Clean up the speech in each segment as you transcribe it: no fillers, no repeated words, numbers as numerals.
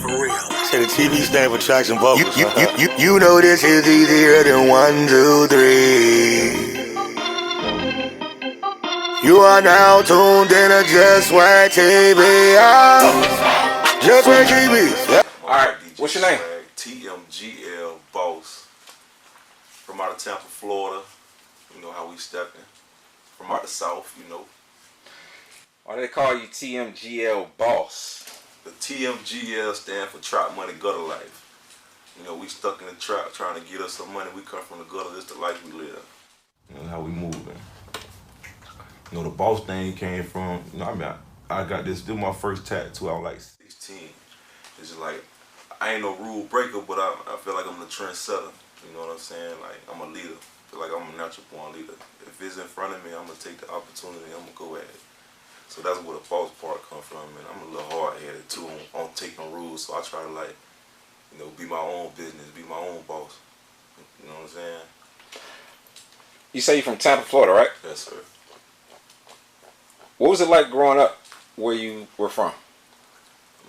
For real. Say the TV stand for tracks and vocals. You know this is easier than 1, 2, 3. You are now tuned in to Jus Swagg TV. Jus Swagg TV. Yep. Alright, what's your name? TMGLBoss. From out of Tampa, Florida. You know how we stepping. From out the South, you know. Why do they call you TMGLBoss? The TMGL stand for Trap Money Gutter Life. You know, we stuck in the trap trying to get us some money. We come from the gutter. This the life we live. You know how we moving. You know, the boss thing came from, you know, I mean, I got this my first tattoo. I was like 16. It's just like, I ain't no rule breaker, but I feel like I'm the trendsetter. You know what I'm saying? Like, I'm a leader. I feel like I'm a natural born leader. If it's in front of me, I'm going to take the opportunity. I'm going to go at it. So that's where the boss part come from, and I'm a little hard-headed too on taking rules. So I try to, like, you know, be my own business, be my own boss. You know what I'm saying? You say you're from Tampa, Florida, right? Yes, sir. What was it like growing up where you were from?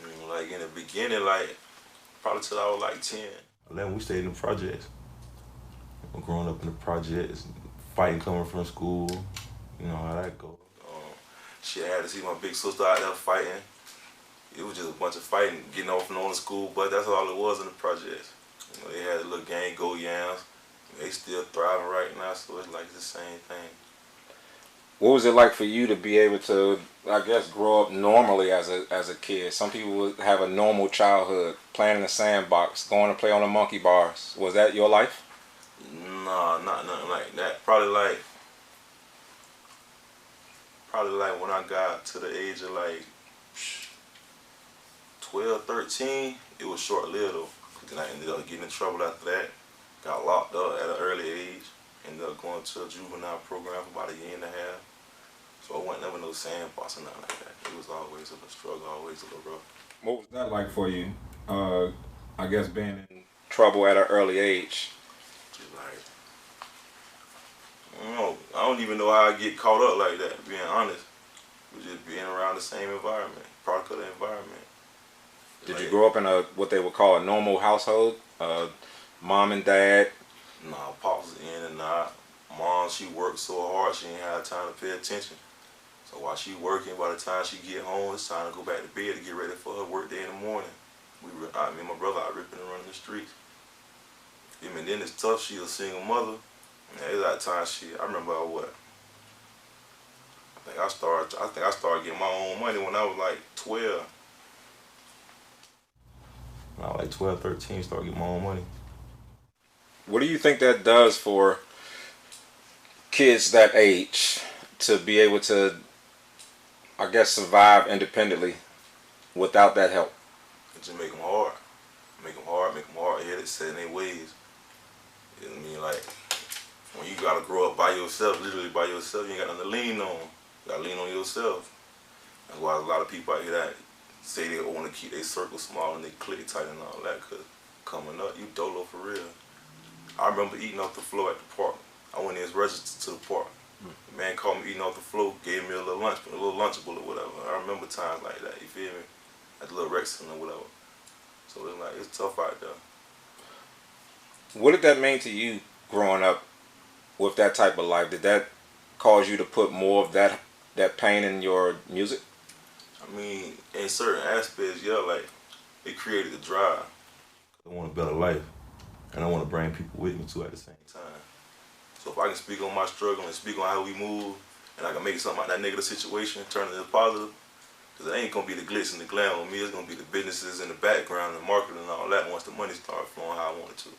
I mean, like in the beginning, like probably till I was like 10. 11, we stayed in the projects. Growing up in the projects, fighting coming from school. You know how that goes. Shit, I had to see my big sister out there fighting. It was just a bunch of fighting, getting off and on the school, but that's all it was in the projects. You know, they had a little gang, Go Yams. They still thriving right now, so it's like the same thing. What was it like for you to be able to, I guess, grow up normally as a kid? Some people would have a normal childhood, playing in the sandbox, going to play on the monkey bars. Was that your life? Nah, not nothing like that. Probably like when I got to the age of like 12, 13, it was short-lived though. Then I ended up getting in trouble after that. Got locked up at an early age. Ended up going to a juvenile program for about 1.5 years. So I wasn't never no sandbox or nothing like that. It was always a little struggle, always a little rough. What was that like for you? I guess being in trouble at an early age. Just like, I don't even know how I get caught up like that, being honest. We're just being around the same environment, product of the environment. Did you grow up in what they would call a normal household? Mom and dad? Nah, Pop's in and out. Mom, she worked so hard she ain't had time to pay attention. So while she working, by the time she get home, it's time to go back to bed to get ready for her work day in the morning. Me and my brother out ripping and running the streets. And then it's tough, she a single mother. There's that time I remember I think I started getting my own money when I was like 12. When I was like 12, 13, started getting my own money. What do you think that does for kids that age to be able to, I guess, survive independently without that help? It just make them hard. Make them hard-headed, set in their ways. You know what I mean? Like, when you gotta grow up by yourself, literally by yourself, you ain't got nothing to lean on. You gotta lean on yourself. That's why a lot of people out here that say they want to keep their circle small and they click tight and all that, cause coming up, you dolo for real. I remember eating off the floor at the park. I went in as registered to the park. The man called me eating off the floor, gave me a little lunchable or whatever. I remember times like that, you feel me? At the little Rex or whatever. So it's like, it's tough out there. What did that mean to you growing up with that type of life? Did that cause you to put more of that pain in your music? I mean, in certain aspects, yeah, like, it created the drive. I want a better life, and I want to bring people with me too at the same time. So if I can speak on my struggle and speak on how we move, and I can make something out of that negative situation, turn it into positive, because it ain't going to be the glitz and the glam on me, it's going to be the businesses in the background, the marketing and all that once the money starts flowing how I want it to.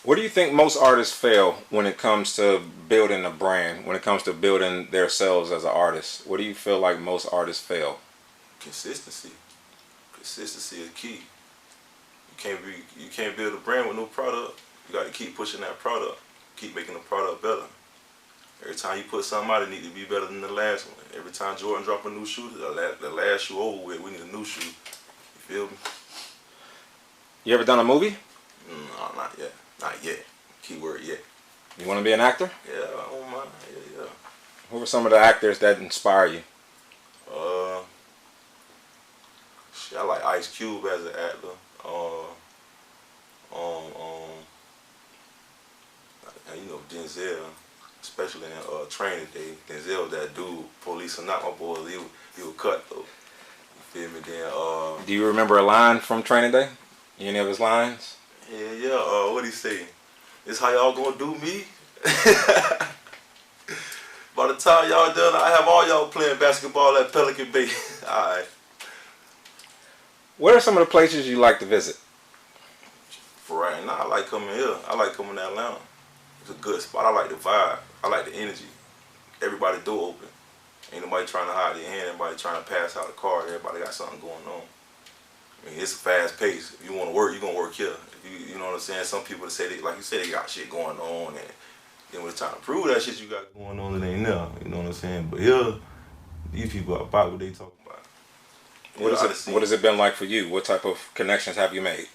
Where do you think most artists fail when it comes to building a brand, when it comes to building themselves as an artist? Where do you feel like most artists fail? Consistency. Consistency is key. You can't build a brand with no product. You got to keep pushing that product. Keep making the product better. Every time you put something out, it needs to be better than the last one. Every time Jordan drop a new shoe, the last shoe over with, we need a new shoe. You feel me? You ever done a movie? No, not yet. Not yet. Keyword yet. You want to be an actor? Yeah, I don't mind. Yeah. Who are some of the actors that inspire you? Shit, I like Ice Cube as an actor. And you know Denzel, especially in Training Day. Denzel was that dude, police or not, my boy, he was cut though. You feel me? Then Do you remember a line from Training Day? Any of his lines? yeah, what he say? This how y'all gonna do me? By the time y'all done, I have all y'all playing basketball at Pelican Bay. Alright. What are some of the places you like to visit? For right now, I like coming here. I like coming to Atlanta. It's a good spot. I like the vibe. I like the energy. Everybody door open. Ain't nobody trying to hide their hand. Everybody trying to pass out a card. Everybody got something going on. I mean, it's fast paced. If you want to work, you're going to work here. If you know what I'm saying? Some people say, like you said, they got shit going on. And then when it's time to prove that shit you got going on, it ain't there. You know what I'm saying? But here, these people are about what they talking about. What has it been like for you? What type of connections have you made?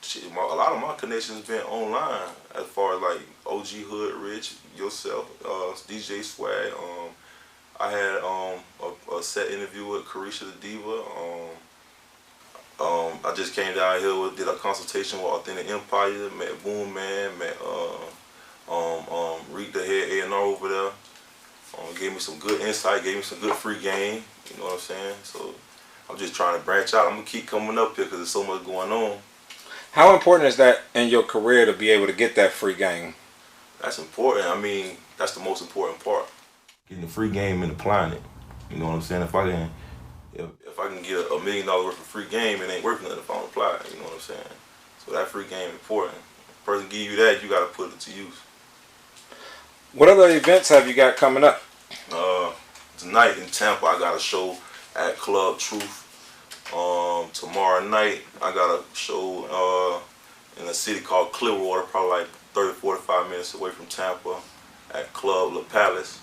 Shit, a lot of my connections been online. As far as like OG Hood Rich, yourself, DJ Swagg. I had a set interview with Carisha the Diva. I just came down here, did a consultation with Authentic Empire, met Boom Man, met Reek the head A&R over there. Gave me some good insight, gave me some good free game. You know what I'm saying? So I'm just trying to branch out. I'm gonna keep coming up here because there's so much going on. How important is that in your career to be able to get that free game? That's important. I mean, that's the most important part. Getting the free game and applying it. You know what I'm saying? If I can get $1 million worth of free game, it ain't worth nothing if I don't apply it. You know what I'm saying? So that free game is important. If a person give you that, you gotta put it to use. What other events have you got coming up? Tonight in Tampa, I got a show at Club Truth. Tomorrow night, I got a show in a city called Clearwater, probably like 30-45 minutes away from Tampa, at Club La Palace.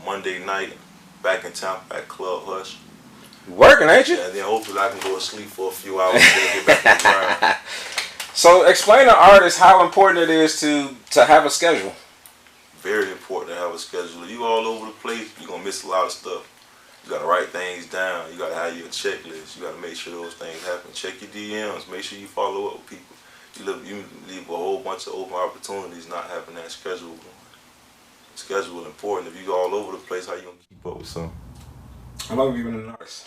Monday night, back in Tampa at Club Hush. Working, ain't you? And then hopefully I can go to sleep for a few hours and then get back to the grind. So explain to artists how important it is to have a schedule. Very important to have a schedule. If you all over the place, you're going to miss a lot of stuff. You got to write things down. You got to have your checklist. You got to make sure those things happen. Check your DMs. Make sure you follow up with people. You leave a whole bunch of open opportunities not having that schedule going. Schedule is important. If you go all over the place, how you going to keep up with something? How long have you been an artist?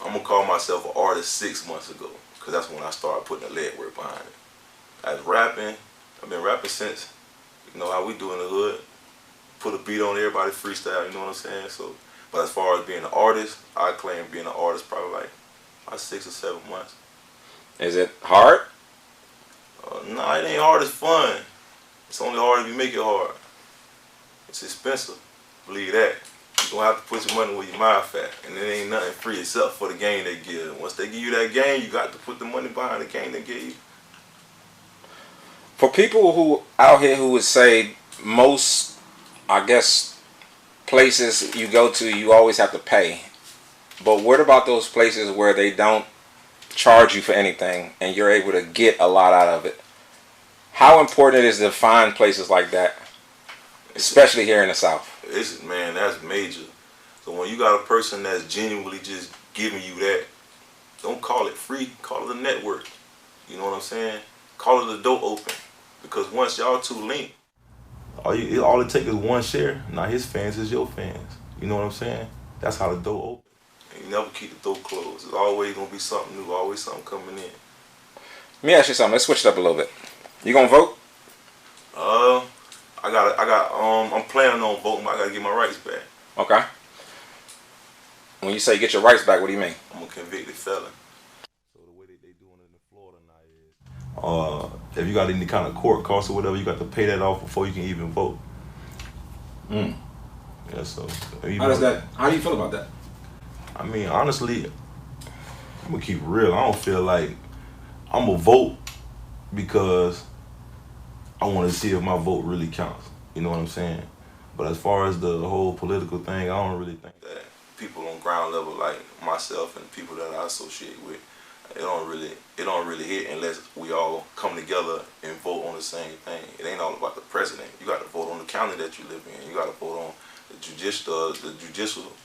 I'm going to call myself an artist 6 months ago because that's when I started putting the legwork behind it. As rapping, I've been rapping since, you know how we do in the hood. Put a beat on everybody, freestyle, you know what I'm saying? So, but as far as being an artist, I claim being an artist probably like 6 or 7 months. Is it hard? No, it ain't hard, it's fun. It's only hard if you make it hard. It's expensive, believe that. You're going to have to put your money where your mouth at. And it ain't nothing free except for the game they give. Once they give you that game, you got to put the money behind the game they gave you. For people who out here who would say most, I guess, places you go to, you always have to pay. But what about those places where they don't charge you for anything and you're able to get a lot out of it? How important is it to find places like that, especially here in the South? Man, that's major. So when you got a person that's genuinely just giving you that, don't call it free, call it a network. You know what I'm saying? Call it a door open. Because once y'all two link, all it takes is one share. Now his fans is your fans. You know what I'm saying? That's how the door open. And you never keep the door closed. There's always gonna be something new, always something coming in. Let me ask you something. Let's switch it up a little bit. You gonna vote? I'm planning on voting, but I gotta get my rights back. Okay. When you say get your rights back, what do you mean? I'm a convicted felon. So the way they doing it in Florida now is, if you got any kind of court costs or whatever, you got to pay that off before you can even vote. Yeah, so. How do you feel about that? I mean, honestly, I'm gonna keep it real. I don't feel like I'm gonna vote because I want to see if my vote really counts. You know what I'm saying? But as far as the whole political thing, I don't really think that people on ground level like myself and people that I associate with, it don't really hit unless we all come together and vote on the same thing. It ain't all about the president. You got to vote on the county that you live in. You got to vote on the judicial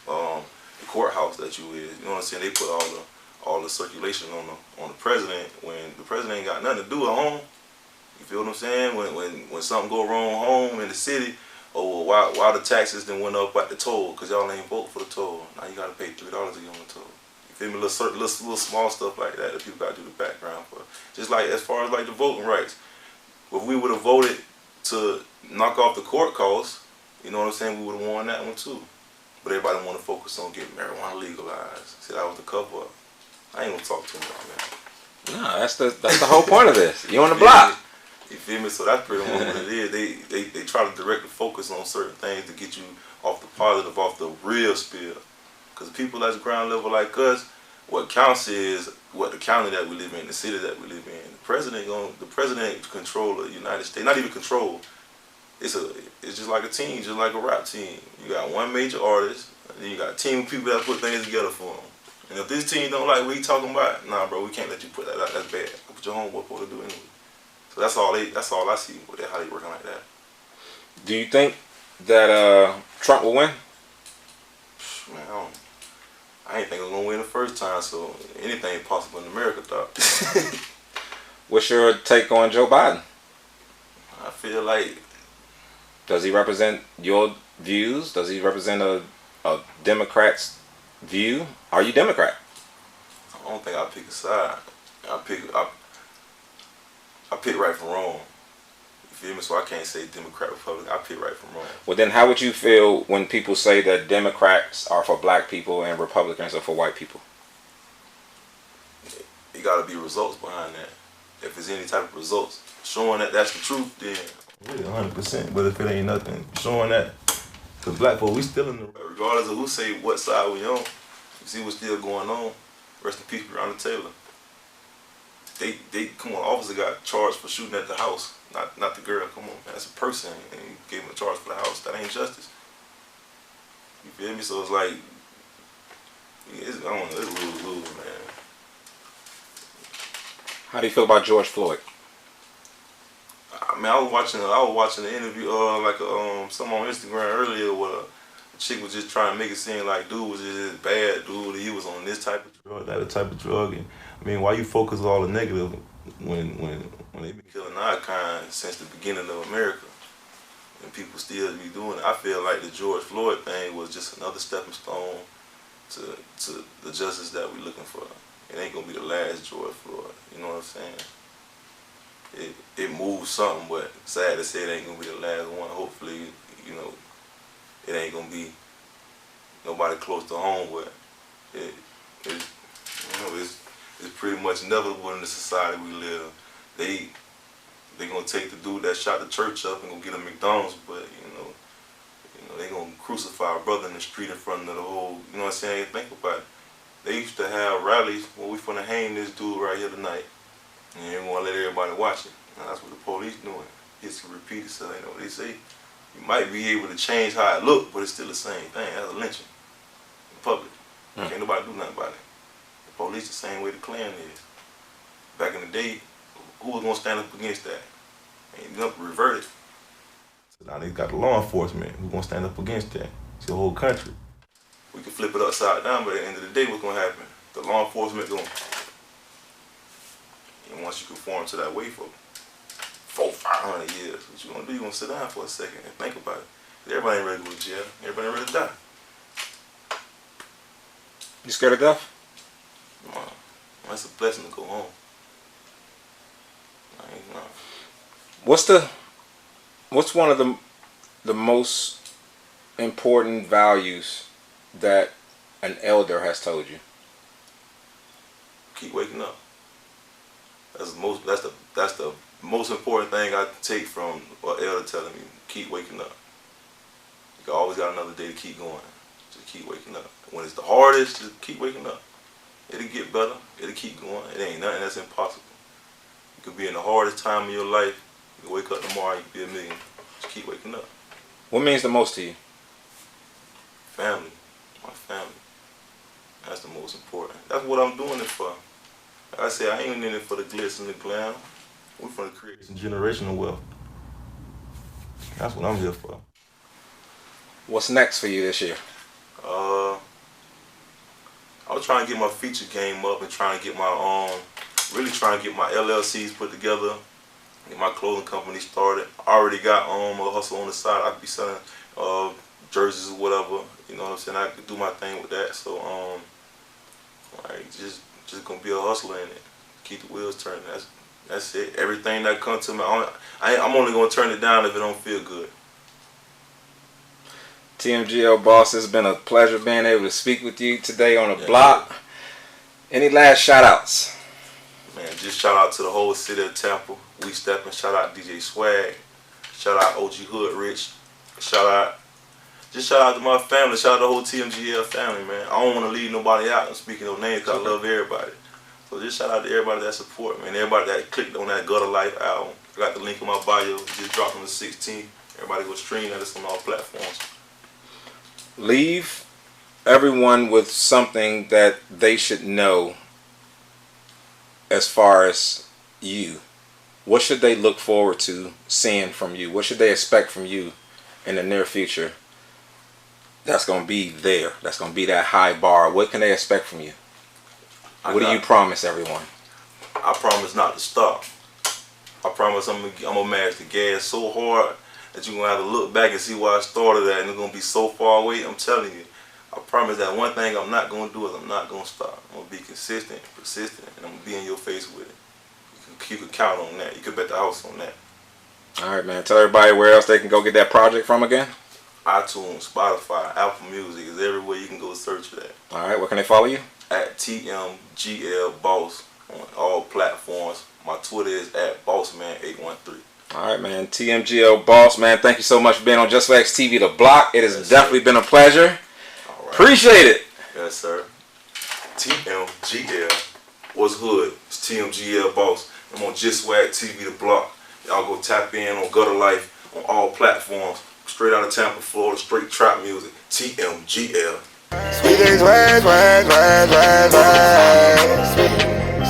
the courthouse that you is. You know what I'm saying? They put all the circulation on the president when the president ain't got nothing to do at home. You feel what I'm saying? When something go wrong home in the city, oh well, why the taxes then went up at the toll? Cause y'all ain't vote for the toll. Now you gotta pay $3 to get on the toll. You feel me? Little small stuff like that people gotta do the background for. Just like as far as like the voting rights, if we would have voted to knock off the court costs, you know what I'm saying, we would have won that one too. But everybody want to focus on getting marijuana legalized. See, that was the cover up. I ain't gonna talk too much, man. No, that's the whole point of this. You on the block. You feel me? So that's pretty much what it is. They try to direct the focus on certain things to get you off the positive, off the real spill. Because people that's ground level like us, what counts is what the county that we live in, the city that we live in. The president control the United States. Not even control. It's just like a team, just like a rap team. You got one major artist, and then you got a team of people that put things together for them. And if this team don't like what he talking about, nah, bro, we can't let you put that out. That's bad. Put your homework for to do anyway. So that's all I see with how they working like that. Do you think that Trump will win? Man, I ain't think I was gonna win the first time, so anything possible in America, dog. What's your take on Joe Biden? I feel like, does he represent your views? Does he represent a Democrat's view? Are you Democrat? I don't think I pick a side. I pick right from wrong. You feel me? So I can't say Democrat, Republican. I pick right from wrong. Well, then how would you feel when people say that Democrats are for black people and Republicans are for white people? It got to be results behind that. If there's any type of results showing that that's the truth, then really 100%. But if it ain't nothing showing that, because black folk, we still in the, regardless of who say what side we on, you see what's still going on. Rest in peace, Breonna Taylor. They come on, officer got charged for shooting at the house, not the girl. Come on, man, that's a person, and you gave him a charge for the house. That ain't justice. You feel me? So it's like, I don't know, it's lose, man. How do you feel about George Floyd? I mean, I was watching the interview, some on Instagram earlier where the chick was just trying to make it seem like dude was just this bad dude. He was on this type of drug, that type of drug. And I mean, why you focus on all the negative when they've been killing our kind since the beginning of America, and people still be doing it? I feel like the George Floyd thing was just another stepping stone to the justice that we're looking for. It ain't gonna be the last George Floyd. You know what I'm saying? It moves something, but sad to say it ain't gonna be the last one. Hopefully, you know, it ain't gonna be nobody close to home, but it's pretty much inevitable in the society we live. They gonna take the dude that shot the church up and go get a McDonald's, but you know they gonna crucify a brother in the street in front of the whole. You know what I'm saying? Think about it. They used to have rallies where we finna hang this dude right here tonight, and they want to let everybody watch it. Now that's what the police doing. History repeats itself. You know what they say? You might be able to change how it look, but it's still the same thing. That's a lynching in public. Can't nobody do nothing about it. The police the same way the Klan is. Back in the day, who was gonna stand up against that? Ain't nothing reverted. So now they got the law enforcement who gonna stand up against that. It's the whole country. We can flip it upside down, but at the end of the day, what's gonna happen? The law enforcement gonna, and once you conform to that way for 400-500 years, what you gonna do? You gonna sit down for a second and think about it. Everybody ain't ready to go to jail. Everybody ain't ready to die. You scared of death? That's a blessing to go home. I ain't know. What's one of the most important values that an elder has told you? Keep waking up. That's the most important thing I take from what elder telling me. Keep waking up. You always got another day to keep going. Just keep waking up. When it's the hardest, just keep waking up. It'll get better. It'll keep going. It ain't nothing that's impossible. You could be in the hardest time of your life. You can wake up tomorrow, you can be a million. Just keep waking up. What means the most to you? Family. My family. That's the most important. That's what I'm doing it for. Like I said, I ain't in it for the glitz and the glam. We're for the create some generational wealth. That's what I'm here for. What's next for you this year? I was trying to get my feature game up and trying to get my really trying to get my LLCs put together, get my clothing company started. I already got a hustle on the side. I could be selling jerseys or whatever. You know what I'm saying? I could do my thing with that. So like just gonna be a hustler in it. Keep the wheels turning. That's it. Everything that comes to me, I'm only gonna turn it down if it don't feel good. TMGLBoss, it's been a pleasure being able to speak with you today on the block. Any last shout outs? Man, just shout out to the whole city of Tampa. We stepping. Shout out DJ Swagg. Shout out OG Hood Rich. Shout out to my family. Shout out to the whole TMGL family, man. I don't want to leave nobody out. I'm speaking no names because I love everybody. So just shout out to everybody that support, man. Everybody that clicked on that Gutter Life album. I got the link in my bio. Just dropped on the 16th. Everybody go stream that. It's on all platforms. Leave everyone with something that they should know as far as you. What should they look forward to seeing from you? What should they expect from you in the near future that's going to be there? That's going to be that high bar. What can they expect from you? What do you promise everyone? I promise not to stop. I promise I'm gonna mash the gas so hard that you're going to have to look back and see where I started at, and it's going to be so far away. I'm telling you. I promise that one thing I'm not going to do is I'm not going to stop. I'm going to be consistent, persistent, and I'm going to be in your face with it. You can count on that. You can bet the house on that. All right, man. Tell everybody where else they can go get that project from again. iTunes, Spotify, Apple Music is everywhere. You can go search for that. All right. Where can they follow you? At TMGLBoss on all platforms. My Twitter is at Bossman813. All right, man. TMGLBoss, man. Thank you so much for being on Jus Swagg TV, The Block. It has definitely been a pleasure. All right. Appreciate it. Yes, sir. TMGL. What's hood? It's TMGLBoss. I'm on Jus Swagg TV, The Block. Y'all go tap in on Gutter Life on all platforms. Straight out of Tampa, Florida. Straight trap music. TMGL. Sweet things, swag, swag, swag, swag, swag.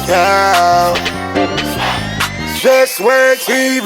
Yeah. Jus Swagg TV.